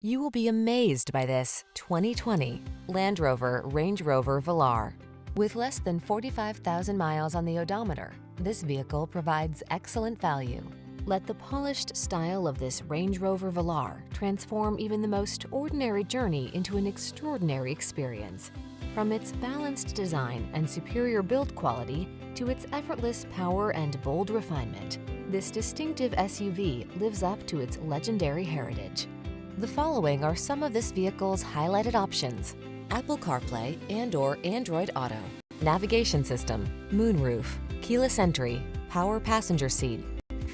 You will be amazed by this 2020 Land Rover Range Rover Velar. With less than 45,000 miles on the odometer, this vehicle provides excellent value. Let the polished style of this Range Rover Velar transform even the most ordinary journey into an extraordinary experience. From its balanced design and superior build quality to its effortless power and bold refinement, this distinctive SUV lives up to its legendary heritage. The following are some of this vehicle's highlighted options: Apple CarPlay and/or Android Auto, navigation system, moonroof, keyless entry, power passenger seat,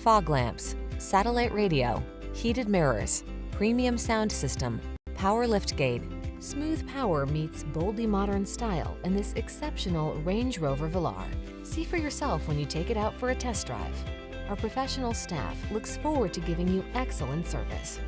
fog lamps, satellite radio, heated mirrors, premium sound system, power liftgate. Smooth power meets boldly modern style in this exceptional Range Rover Velar. See for yourself when you take it out for a test drive. Our professional staff looks forward to giving you excellent service.